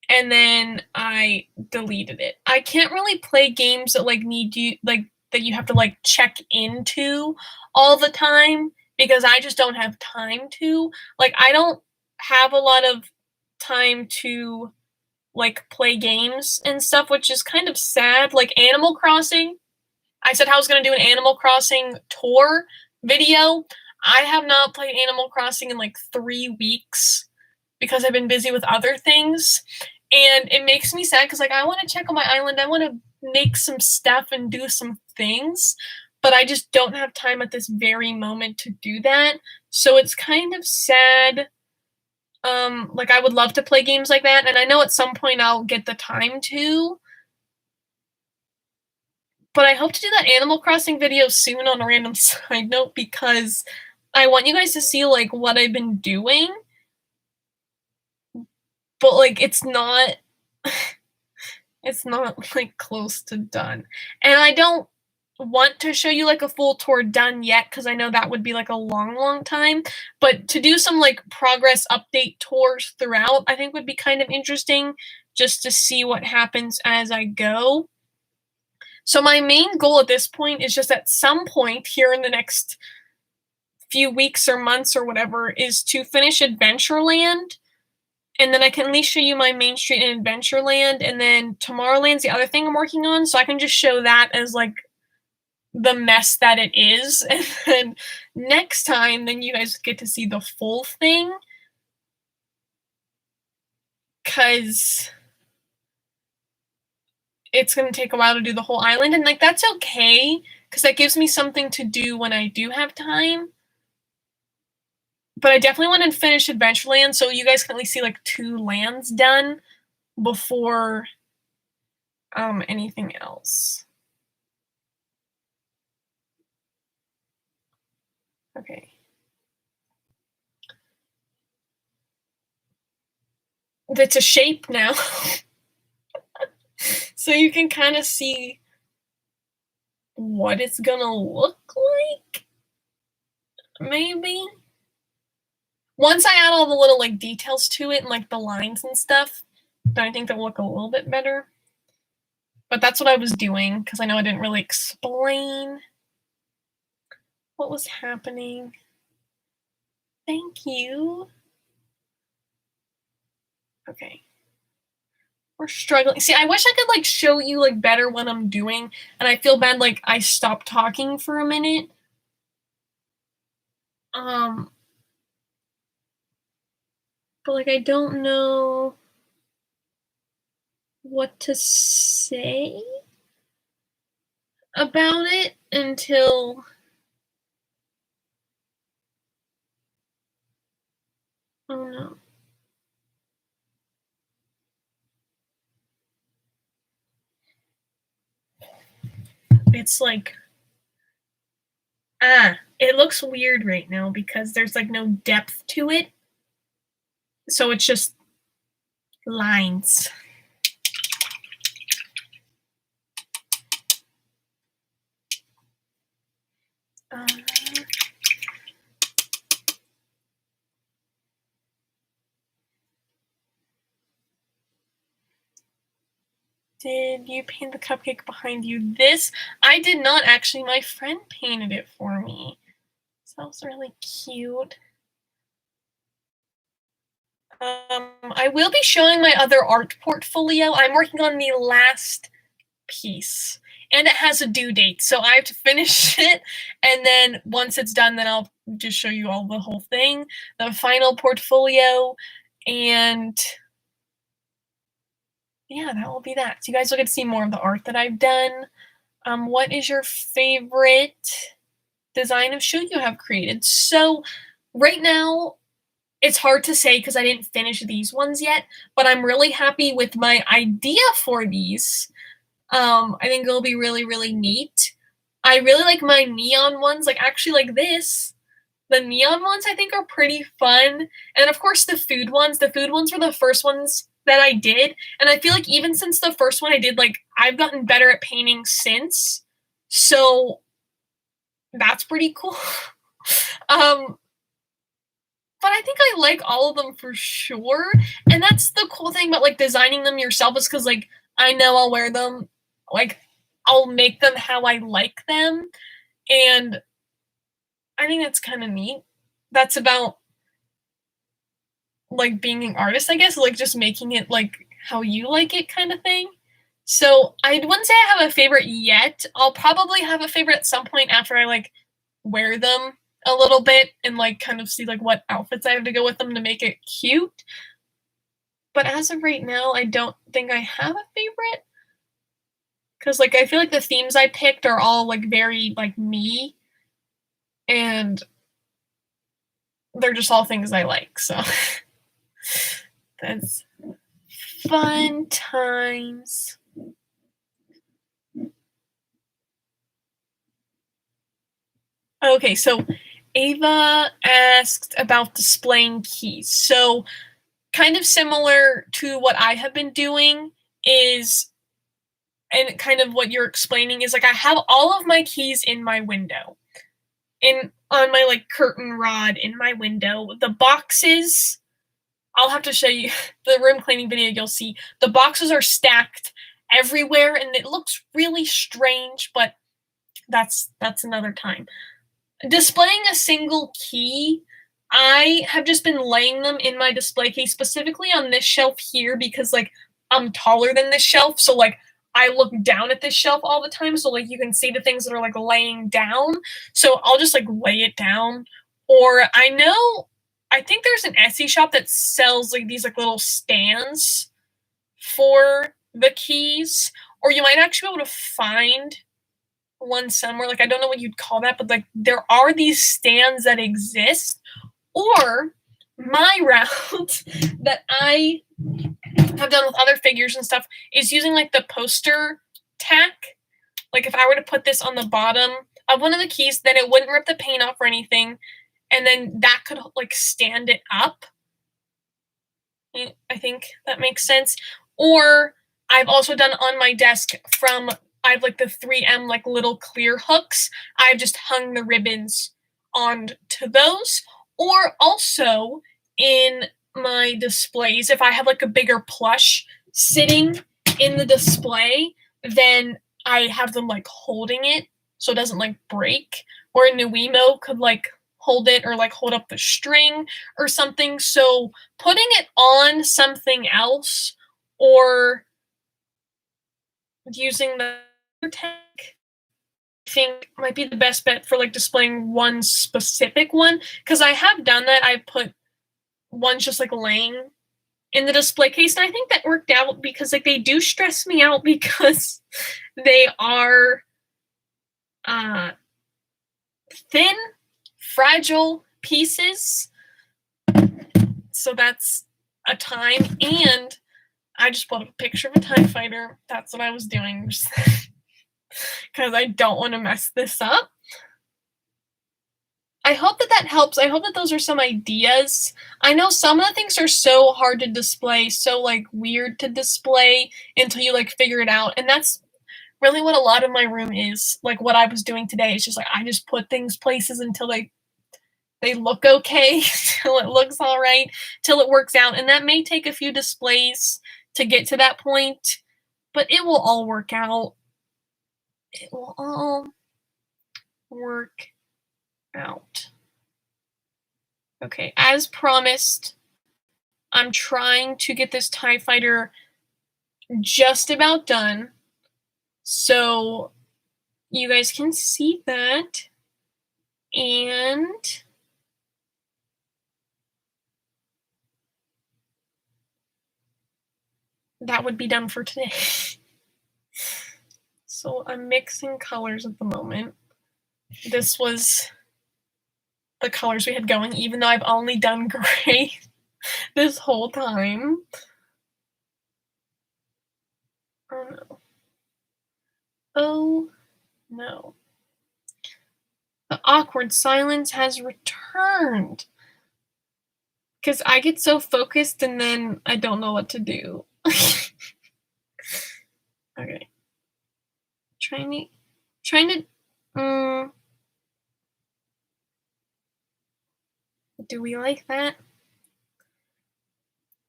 and then I deleted it. I can't really play games that like need you like that you have to like check into all the time, because I just don't have time to. Like, I don't have a lot of time to like play games and stuff, which is kind of sad. Like Animal Crossing, I said I was going to do an Animal Crossing tour video. I have not played Animal Crossing in like 3 weeks because I've been busy with other things. And it makes me sad because, like, I want to check on my island. I want to make some stuff and do some things, but I just don't have time at this very moment to do that. So it's kind of sad. Like, I would love to play games like that, and I know at some point I'll get the time to, but I hope to do that Animal Crossing video soon on a random side note, because I want you guys to see, like, what I've been doing. But, like, it's not it's not, like, close to done. And I don't want to show you, like, a full tour done yet, because I know that would be, like, a long, long time. But to do some, like, progress update tours throughout, I think would be kind of interesting, just to see what happens as I go. So my main goal at this point is just at some point here in the next few weeks or months or whatever is to finish Adventureland, and then I can at least show you my Main Street in Adventureland, and then Tomorrowland's the other thing I'm working on, so I can just show that as, like, the mess that it is, and then next time, then you guys get to see the full thing, because it's going to take a while to do the whole island, and, like, that's okay, because that gives me something to do when I do have time. But I definitely want to finish Adventureland so you guys can at least see, like, 2 lands done before anything else. Okay. It's a shape now. So you can kind of see what it's gonna look like, maybe. Once I add all the little, like, details to it and, like, the lines and stuff, then I think they'll look a little bit better. But that's what I was doing, because I know I didn't really explain what was happening. Thank you. Okay. We're struggling. See, I wish I could, like, show you, like, better what I'm doing, and I feel bad, like, I stopped talking for a minute. Um, but, like, I don't know what to say about it until oh, no. It's like it looks weird right now because there's, like, no depth to it. So it's just lines. Uh, did you paint the cupcake behind you? This I did not actually. My friend painted it for me. So that was really cute. I will be showing my other art portfolio. I'm working on the last piece, and it has a due date, so I have to finish it, and then once it's done, then I'll just show you all the whole thing, the final portfolio, and yeah, that will be that. So you guys will get to see more of the art that I've done. What is your favorite design of shoe you have created? So right now, it's hard to say because I didn't finish these ones yet, but I'm really happy with my idea for these. I think it'll be really, really neat. I really like my neon ones, like actually like this. The neon ones I think are pretty fun. And of course the food ones. The food ones were the first ones that I did. And I feel like even since the first one I did, like I've gotten better at painting since. So that's pretty cool. But I think I like all of them for sure. And that's the cool thing about like designing them yourself is because like I know I'll wear them, like I'll make them how I like them. And I think that's kind of neat. That's about like being an artist, I guess, like just making it like how you like it kind of thing. So I wouldn't say I have a favorite yet. I'll probably have a favorite at some point after I like wear them a little bit and like kind of see like what outfits I have to go with them to make it cute. But as of right now, I don't think I have a favorite. Cause like I feel like the themes I picked are all like very like me and they're just all things I like. So that's fun times. Okay, so Ava asked about displaying keys. So kind of similar to what I have been doing is, and kind of what you're explaining is like I have all of my keys in my window, in on my like curtain rod in my window. The boxes, I'll have to show you the room cleaning video. You'll see the boxes are stacked everywhere, and it looks really strange, but that's another time. Displaying a single key, I have just been laying them in my display case, specifically on this shelf here, because like I'm taller than this shelf, so like I look down at this shelf all the time, so like you can see the things that are like laying down. So I'll just like lay it down. Or I think there's an Etsy shop that sells like these like little stands for the keys, or you might actually be able to find one somewhere. Like I don't know what you'd call that, but like there are these stands that exist. Or my route that I have done with other figures and stuff is using like the poster tack. Like if I were to put this on the bottom of one of the keys, then it wouldn't rip the paint off or anything, and then that could like stand it up. I think that makes sense. Or I've also done on my desk I have like the 3M like little clear hooks. I've just hung the ribbons onto those. Or also in my displays, if I have like a bigger plush sitting in the display, then I have them like holding it so it doesn't like break. Or a Nuimo could like hold it or like hold up the string or something. So putting it on something else or using the tech, I think might be the best bet for like displaying one specific one. Because I have done that. I put ones just like laying in the display case, and I think that worked out because like they do stress me out because they are thin, fragile pieces. So that's a time, and I just put a picture of a TIE fighter. That's what I was doing, because I don't want to mess this up. I hope that that helps. I hope that those are some ideas. I know some of the things are so hard to display, so like weird to display until you like figure it out. And that's really what a lot of my room is. Like what I was doing today is just like I just put things places until they look okay, till it looks all right, till it works out. And that may take a few displays to get to that point, but it will all work out. It will all work out. Okay, as promised, I'm trying to get this TIE fighter just about done. So you guys can see that. And that would be done for today. So I'm mixing colors at the moment. This was the colors we had going, even though I've only done gray this whole time. Oh no. Oh no. The awkward silence has returned. Because I get so focused and then I don't know what to do. Okay. Trying to, do we like that?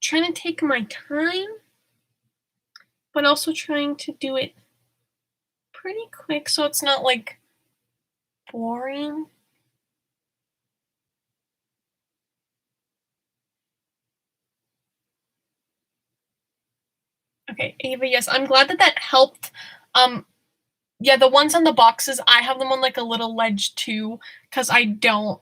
Trying to take my time, but also trying to do it pretty quick so it's not like boring. Okay, Ava, yes, I'm glad that that helped. Yeah, the ones on the boxes, I have them on like a little ledge too, because I don't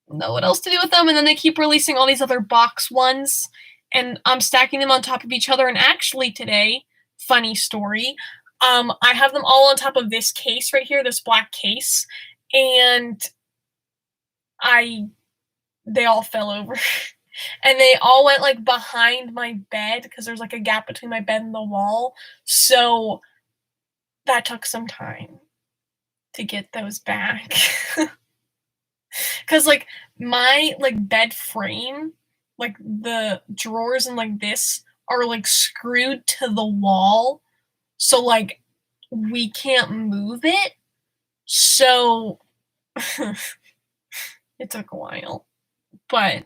know what else to do with them, and then they keep releasing all these other box ones, and I'm stacking them on top of each other. And actually today, funny story, I have them all on top of this case right here, this black case, and they all fell over. And they all went like behind my bed because there's like a gap between my bed and the wall. So that took some time to get those back. Cause like my like bed frame, like the drawers and like this are like screwed to the wall. So like we can't move it. So it took a while. But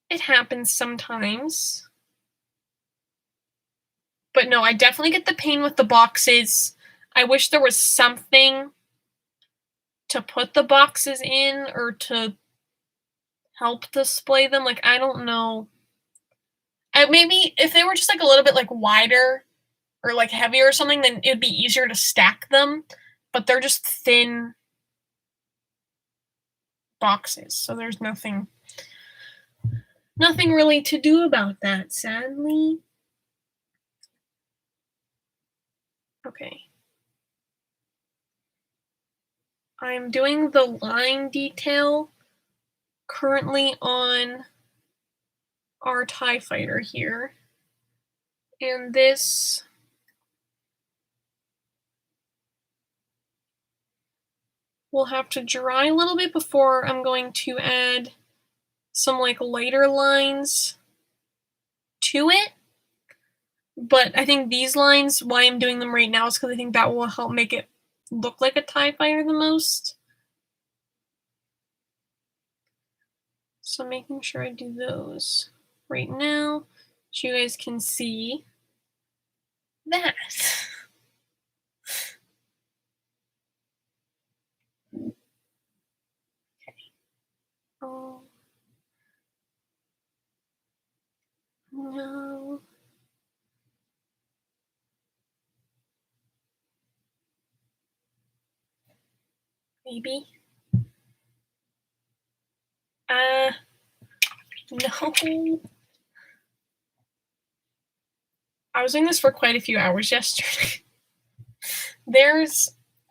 it happens sometimes. But no, I definitely get the pain with the boxes. I wish there was something to put the boxes in or to help display them. Like, I don't know. Maybe if they were just like a little bit like wider or like heavier or something, then it would be easier to stack them. But they're just thin boxes, so there's nothing really to do about that, sadly. Okay. I'm doing the line detail currently on our TIE fighter here. And this will have to dry a little bit before I'm going to add some like lighter lines to it. But I think these lines, why I'm doing them right now, is because I think that will help make it look like a TIE fighter the most. So making sure I do those right now so you guys can see that. Okay. Oh. No. maybe. No. I was doing this for quite a few hours yesterday.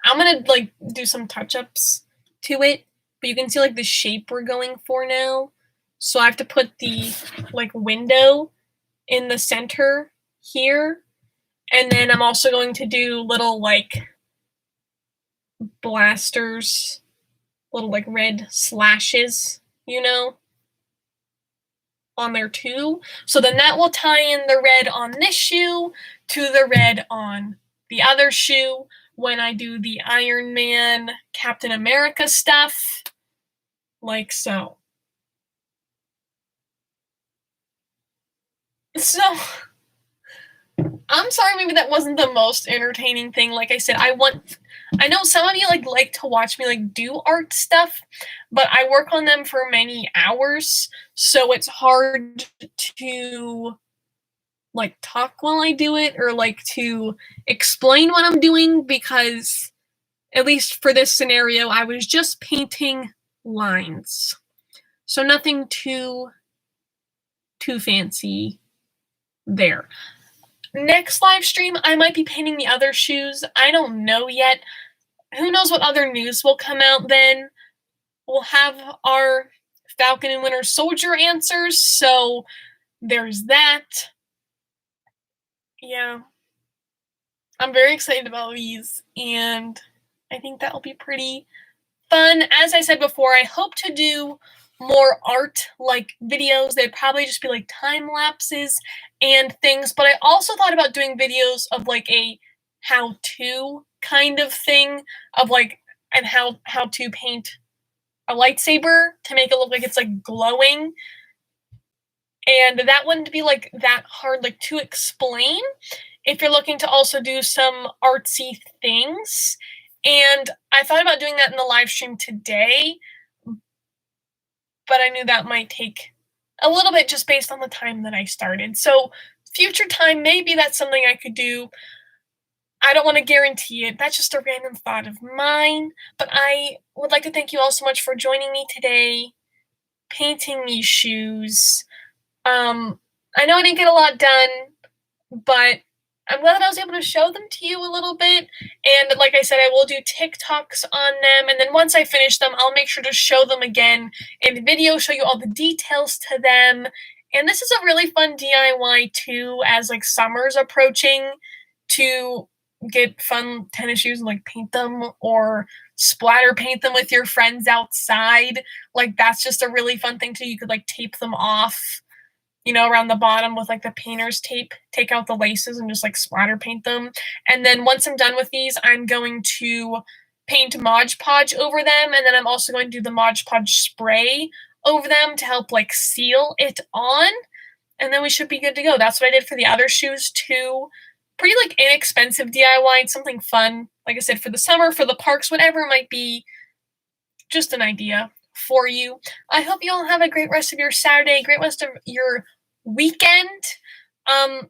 I'm gonna like do some touch-ups to it, but you can see like the shape we're going for now. So I have to put the like window in the center here, and then I'm also going to do little like blasters, little like red slashes, you know, on there too. So then that will tie in the red on this shoe to the red on the other shoe when I do the Iron Man, Captain America stuff, like so. So, I'm sorry maybe that wasn't the most entertaining thing. Like I said, I know some of you like to watch me like do art stuff, but I work on them for many hours, so it's hard to like talk while I do it or like to explain what I'm doing because at least for this scenario, I was just painting lines. So nothing too fancy there. Next live stream, I might be painting the other shoes. I don't know yet. Who knows what other news will come out then. We'll have our Falcon and Winter Soldier answers, so there's that. Yeah. I'm very excited about these, and I think that'll be pretty fun. As I said before, I hope to do more art like videos. They'd probably just be like time lapses and things, but I also thought about doing videos of like a how-to kind of thing of like and how to paint a lightsaber to make it look like it's like glowing. And that wouldn't be like that hard like to explain if you're looking to also do some artsy things. And I thought about doing that in the live stream today, but I knew that might take a little bit just based on the time that I started. So future time, maybe that's something I could do. I don't want to guarantee it. That's just a random thought of mine. But I would like to thank you all so much for joining me today, painting these shoes. I know I didn't get a lot done, but I'm glad that I was able to show them to you a little bit. And like I said, I will do TikToks on them. And then once I finish them, I'll make sure to show them again in video, show you all the details to them. And this is a really fun DIY too, as like summer's approaching, to get fun tennis shoes and like paint them or splatter paint them with your friends outside. Like that's just a really fun thing too. You could like tape them off, you know, around the bottom with like the painter's tape, take out the laces and just like splatter paint them. And then once I'm done with these, I'm going to paint Mod Podge over them. And then I'm also going to do the Mod Podge spray over them to help like seal it on. And then we should be good to go. That's what I did for the other shoes too. Pretty like inexpensive DIY, something fun. Like I said, for the summer, for the parks, whatever might be, just an idea for you. I hope you all have a great rest of your Saturday, great rest of your weekend. I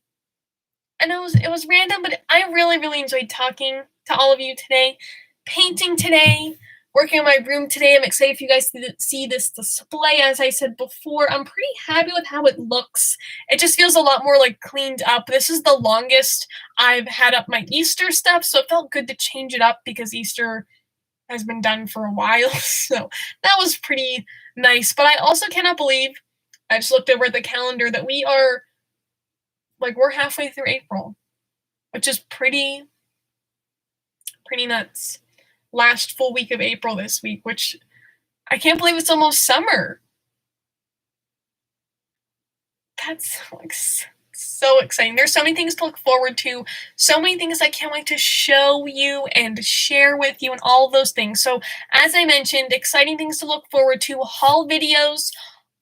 know it was random, but I really enjoyed talking to all of you today, painting today, working on my room today. I'm excited for you guys to see this display. As I said before, I'm pretty happy with how it looks. It just feels a lot more like cleaned up. This is the longest I've had up my Easter stuff, so it felt good to change it up because Easter has been done for a while. So that was pretty nice. But I also cannot believe, I just looked over at the calendar, that we're halfway through April, which is pretty nuts. Last full week of April this week, which I can't believe it's almost summer. That's like so exciting. There's so many things to look forward to, so many things I can't wait to show you and share with you and all of those things. So as I mentioned, exciting things to look forward to, haul videos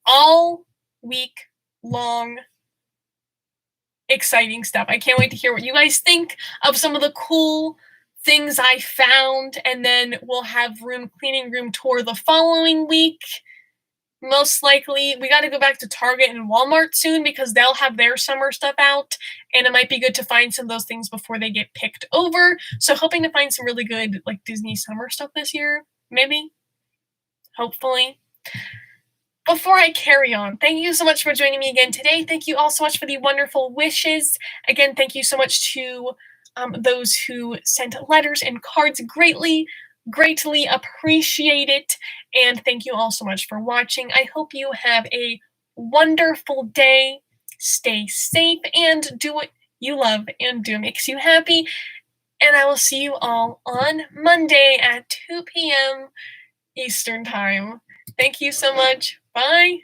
all week long. Exciting stuff. I can't wait to hear what you guys think of some of the cool things I found, and then we'll have cleaning room tour the following week. Most likely, we got to go back to Target and Walmart soon because they'll have their summer stuff out, and it might be good to find some of those things before they get picked over. So hoping to find some really good like Disney summer stuff this year. Maybe? Hopefully. Before I carry on, thank you so much for joining me again today. Thank you all so much for the wonderful wishes. Again, thank you so much to those who sent letters and cards. Greatly appreciate it. And thank you all so much for watching. I hope you have a wonderful day. Stay safe and do what you love and do what makes you happy. And I will see you all on Monday at 2 p.m. Eastern Time. Thank you so much. Bye.